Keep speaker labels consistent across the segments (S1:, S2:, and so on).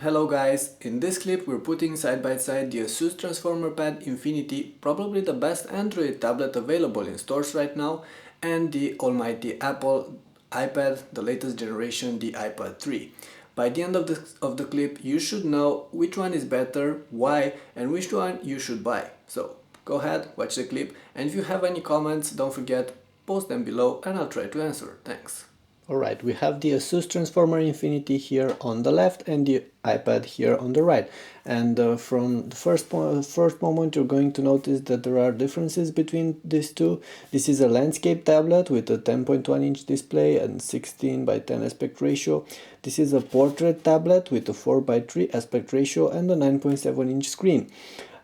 S1: Hello guys, in this clip we're putting side by side the Asus Transformer Pad Infinity, probably the best Android tablet available in stores right now, and the almighty Apple iPad, the latest generation, the iPad 3. By the end of the clip you should know which one is better, why, and which one you should buy. So go ahead, watch the clip, and if you have any comments, don't forget, post them below and I'll try to answer. Thanks. Alright, we have the Asus Transformer Infinity here on the left and the iPad here on the right. And from the first moment you're going to notice that there are differences between these two. This is a landscape tablet with a 10.1-inch display and 16 by 10 aspect ratio. This is a portrait tablet with a 4 by 3 aspect ratio and a 9.7-inch screen.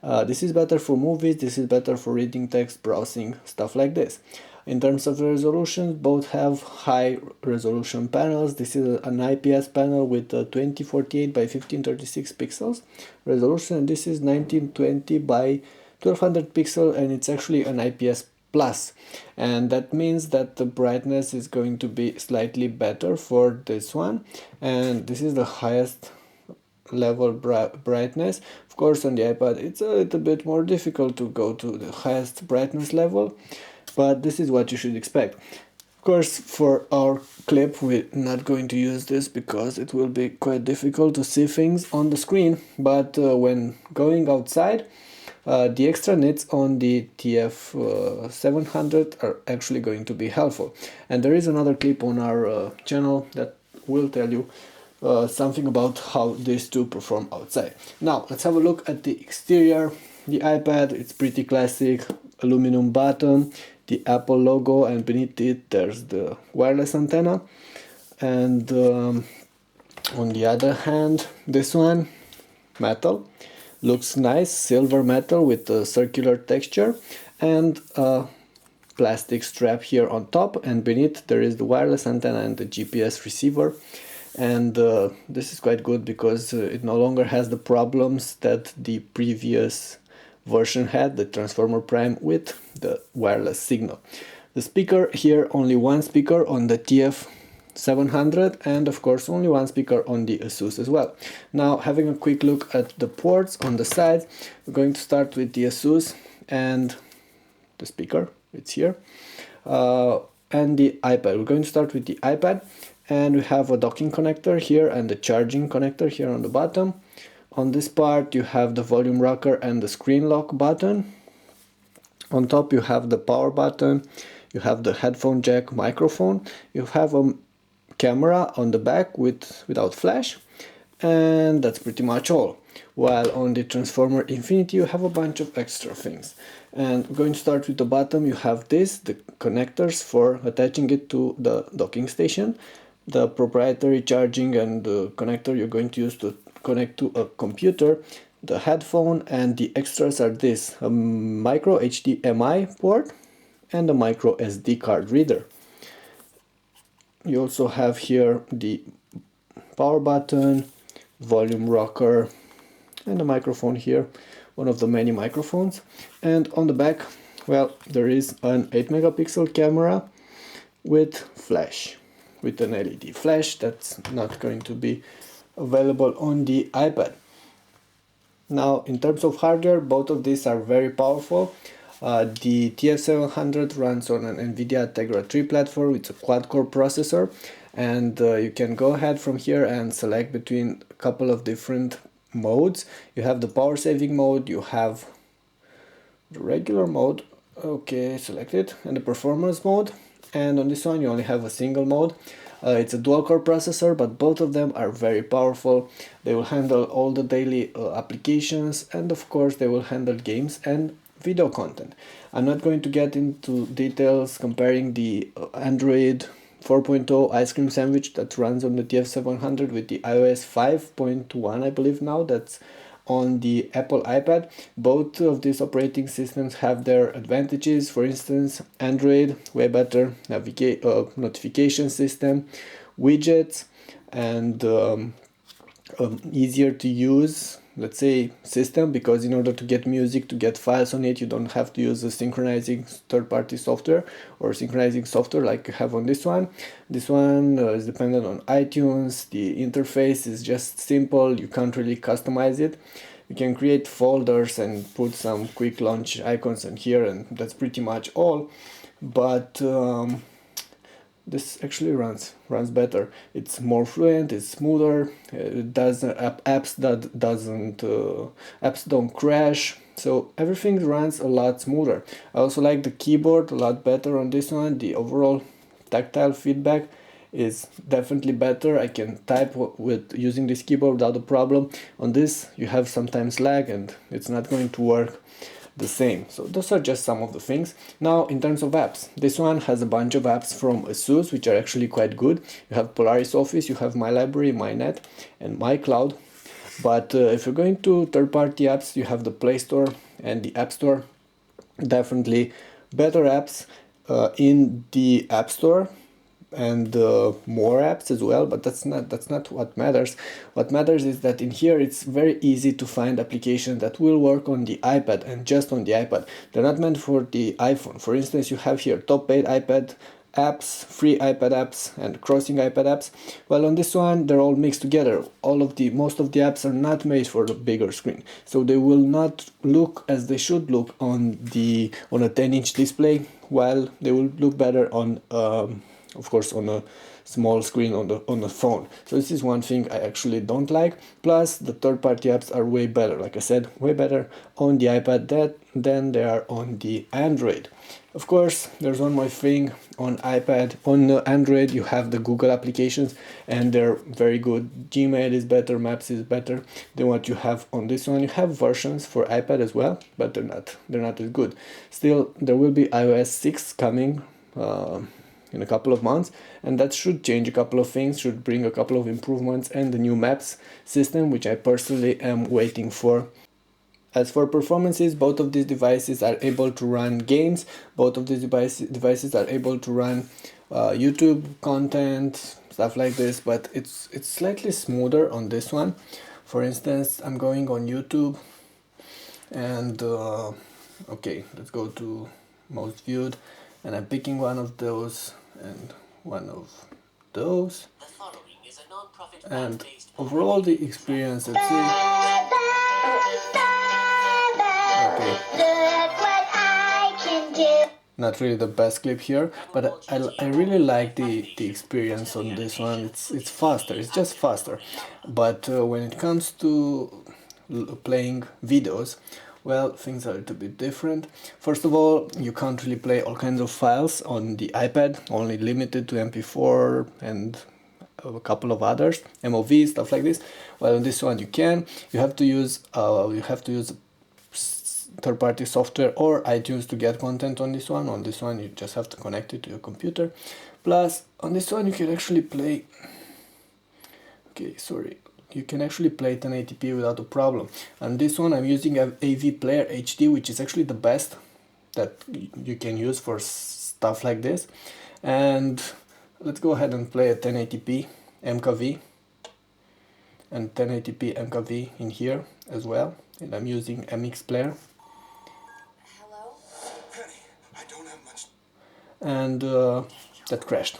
S1: This is better for movies, this is better for reading text, browsing, stuff like this. In terms of resolution, both have high resolution panels. This is an IPS panel with a 2048 by 1536 pixels resolution, and this is 1920 by 1200 pixel, and it's actually an IPS plus, and that means that the brightness is going to be slightly better for this one, and this is the highest level brightness. Of course, on the iPad it's a little bit more difficult to go to the highest brightness level, but this is what you should expect. Of course, for our clip we're not going to use this because it will be quite difficult to see things on the screen, but when going outside, the extra nits on the TF700 are actually going to be helpful. And there is another clip on our channel that will tell you something about how these two perform outside. Now let's have a look at the exterior. The iPad, it's pretty classic, aluminum bottom, the Apple logo, and beneath it there's the wireless antenna. And on the other hand, this one, metal, looks nice, silver metal with a circular texture, and a plastic strap here on top, and beneath there is the wireless antenna and the GPS receiver. And this is quite good because it no longer has the problems that the previous version had, the Transformer Prime, with the wireless signal. The speaker here, only one speaker on the TF700, and of course only one speaker on the Asus as well. Now, having a quick look at the ports on the side, we're going to start with the Asus and the speaker, it's here, and the iPad. We're going to start with the iPad, and we have a docking connector here and the charging connector here on the bottom. On this part you have the volume rocker and the screen lock button. On top you have the power button, you have the headphone jack, microphone, you have a camera on the back without flash, and that's pretty much all. While on the Transformer Infinity you have a bunch of extra things. And we're going to start with the bottom. You have the connectors for attaching it to the docking station, the proprietary charging and the connector you're going to use to connect to a computer, the headphone, and the extras are this: a micro HDMI port and a micro SD card reader. You also have here the power button, volume rocker, and a microphone here, one of the many microphones. And on the back, well, there is an 8 megapixel camera with flash, with an LED flash that's not going to be available on the iPad. Now, in terms of hardware, both of these are very powerful. The TF700 runs on an NVIDIA Tegra 3 platform. It's a quad-core processor, and you can go ahead from here and select between a couple of different modes. You have the power saving mode, you have the regular mode, okay, select it, and the performance mode. And on this one you only have a single mode. It's a dual core processor, but both of them are very powerful. They will handle all the daily applications, and of course they will handle games and video content. I'm not going to get into details comparing the Android 4.0 ice cream sandwich that runs on the TF700 with the iOS 5.1, I believe now, that's on the Apple iPad. Both of these operating systems have their advantages. For instance, Android, way better notification system, widgets, and easier to use let's say, system, because in order to get music, to get files on it, you don't have to use a synchronizing third-party software or synchronizing software like you have on this one. This one is dependent on iTunes. The interface is just simple. You can't really customize it. You can create folders and put some quick launch icons in here, and that's pretty much all. But this actually runs better. It's more fluent, it's smoother, it does apps don't crash, so everything runs a lot smoother. I also like the keyboard a lot better on this one. The overall tactile feedback is definitely better. I can type with using this keyboard without a problem. On this you have sometimes lag and it's not going to work the same. So those are just some of the things. Now in terms of apps, this one has a bunch of apps from Asus which are actually quite good. You have Polaris Office, you have My Library, My Net and My Cloud. But if you're going to third-party apps, you have the Play Store and the App Store. Definitely better apps in the App Store, and more apps as well, but that's not what matters. What matters is that in here it's very easy to find applications that will work on the iPad and just on the iPad. They're not meant for the iPhone. For instance, you have here top 8 iPad apps, free iPad apps and crossing iPad apps. Well, on this one they're all mixed together. Most of the apps are not made for the bigger screen, so they will not look as they should look on a 10-inch display, while they will look better on of course on a small screen on the phone. So this is one thing I actually don't like. Plus the third-party apps are way better, like I said, way better on the iPad than they are on the Android. Of course, there's one more thing. On iPad, on Android you have the Google applications and they're very good. Gmail is better, Maps is better than what you have on this one. You have versions for iPad as well, but they're not as good. Still, there will be iOS 6 coming in a couple of months, and that should change a couple of things, should bring a couple of improvements, and the new maps system, which I personally am waiting for. As for performances, both of these devices are able to run games, both of these devices are able to run YouTube content, stuff like this, but it's slightly smoother on this one. For instance, I'm going on YouTube and okay, let's go to most viewed, and I'm picking one of those and one of those, and overall the experience, let's see. Okay. Not really the best clip here, but I really like the experience on this one. It's faster, it's just faster. But when it comes to playing videos, well, things are a little bit different. First of all, you can't really play all kinds of files on the iPad, only limited to MP4 and a couple of others, MOV, stuff like this. Well, on this one you can. You have to use third-party software or iTunes to get content on this one. On this one you just have to connect it to your computer. Plus on this one you can actually play, you can actually play 1080p without a problem. On this one I'm using a AV Player HD, which is actually the best that you can use for stuff like this. And let's go ahead and play a 1080p MKV and 1080p MKV in here as well, and I'm using MX Player. Hello? I don't have much. And that crashed.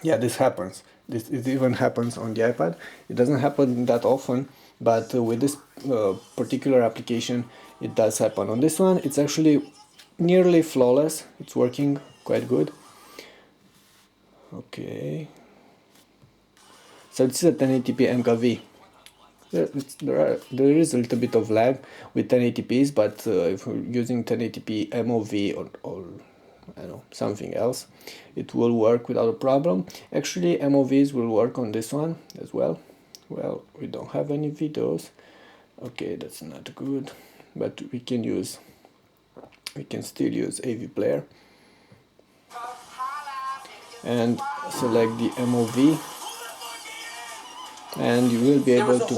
S1: Yeah, this happens. It even happens on the iPad. It doesn't happen that often, but with this particular application it does happen. On this one it's actually nearly flawless. It's working quite good. Okay, so this is a 1080p MKV. There is a little bit of lag with 1080p's, but if we're using 1080p MOV or I don't know, something else, it will work without a problem. Actually, MOVs will work on this one as well. Well, we don't have any videos. Okay, that's not good, but we can still use AV Player and select the MOV, and you will be able to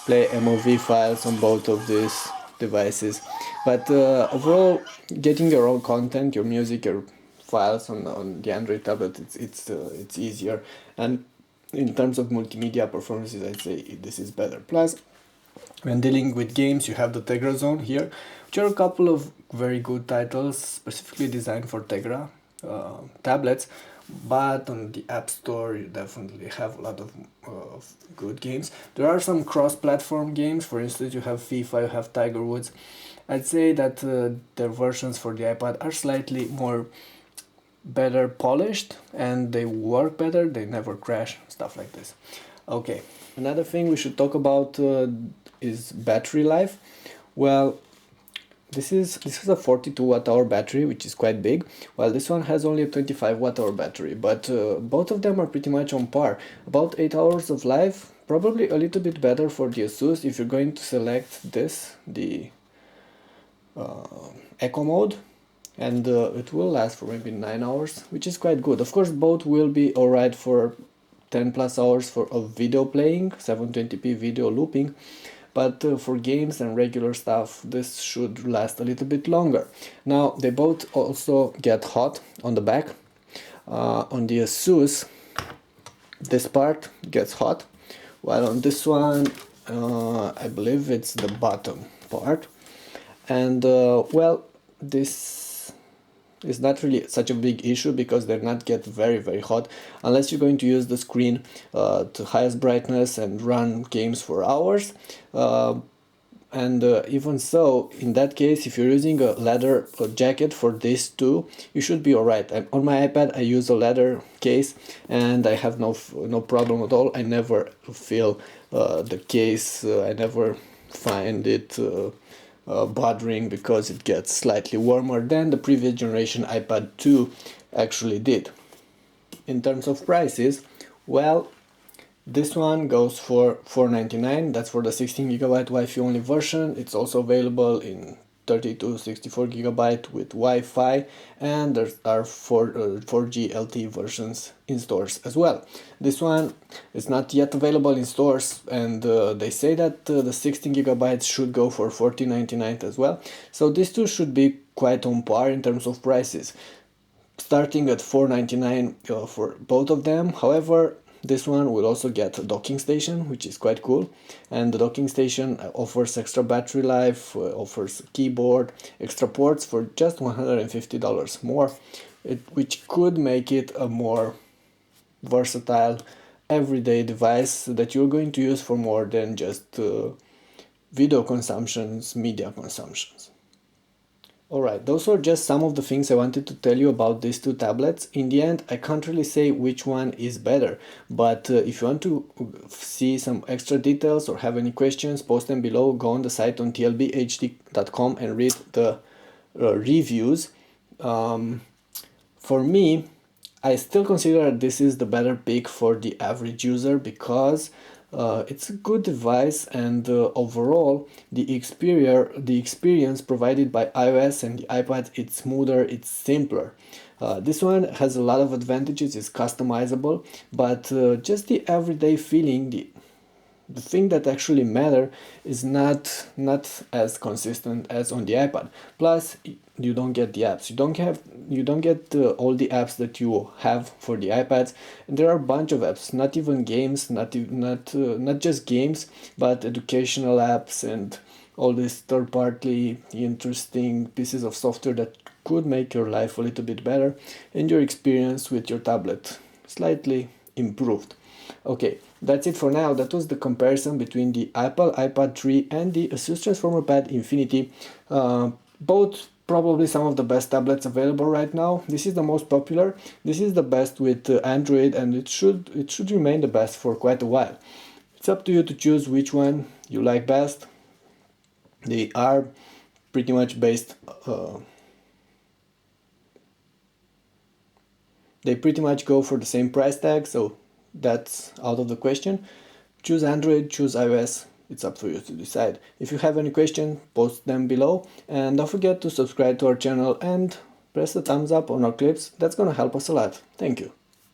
S1: play MOV files on both of these devices. But overall, getting your own content, your music, your files on the Android tablet, it's easier. And in terms of multimedia performances, I'd say this is better. Plus, when dealing with games, you have the Tegra Zone here, which are a couple of very good titles specifically designed for Tegra tablets. But on the App Store, you definitely have a lot of good games. There are some cross-platform games. For instance, you have FIFA, you have Tiger Woods. I'd say that their versions for the iPad are slightly more better polished and they work better, they never crash, stuff like this. Okay, another thing we should talk about is battery life. Well, this is a 42 watt hour battery, which is quite big, while this one has only a 25 watt hour battery, but both of them are pretty much on par. About 8 hours of life, probably a little bit better for the Asus if you're going to select this, the Eco mode, and it will last for maybe 9 hours, which is quite good. Of course, both will be alright for 10 plus hours of video playing, 720p video looping, but for games and regular stuff, this should last a little bit longer. Now, they both also get hot on the back. On the Asus, this part gets hot, while on this one, I believe it's the bottom part. And well, this is not really such a big issue because they're not get very hot unless you're going to use the screen to highest brightness and run games for hours. And even so, in that case, if you're using a leather jacket for this too, you should be alright. On my iPad, I use a leather case and I have no problem at all. I never feel the case, I never find it bothering because it gets slightly warmer than the previous generation iPad 2 actually did. In terms of prices, well, this one goes for $499. That's for the 16GB Wi-Fi only version. It's also available in 32, 64GB with Wi-Fi, and there are 4G LTE versions in stores as well. This one is not yet available in stores, and they say that the 16GB should go for $14.99 as well. So these two should be quite on par in terms of prices, starting at $499 for both of them. However, this one will also get a docking station, which is quite cool, and the docking station offers extra battery life, offers a keyboard, extra ports for just $150 more, which could make it a more versatile everyday device that you're going to use for more than just video consumptions, media consumptions. Alright, those are just some of the things I wanted to tell you about these two tablets. In the end, I can't really say which one is better, but if you want to see some extra details or have any questions, post them below. Go on the site on tlbhd.com and read the reviews. For me, I still consider this is the better pick for the average user because it's a good device, and overall the experience provided by iOS and the iPad, it's smoother, it's simpler. This one has a lot of advantages, it's customizable, but just the everyday feeling, the thing that actually matter is not as consistent as on the iPad. Plus, you don't get the apps. You don't get all the apps that you have for the iPads. And there are a bunch of apps, not even games, not just games, but educational apps and all these third-party interesting pieces of software that could make your life a little bit better and your experience with your tablet slightly improved. Okay, that's it for now. That was the comparison between the Apple iPad 3 and the Asus Transformer Pad Infinity. Both probably some of the best tablets available right now. This is the most popular. This is the best with Android, and it should remain the best for quite a while. It's up to you to choose which one you like best. They are pretty much based. They pretty much go for the same price tag, so that's out of the question. Choose Android, choose iOS, it's up for you to decide. If you have any questions, post them below, and don't forget to subscribe to our channel and press the thumbs up on our clips. That's gonna help us a lot. Thank you.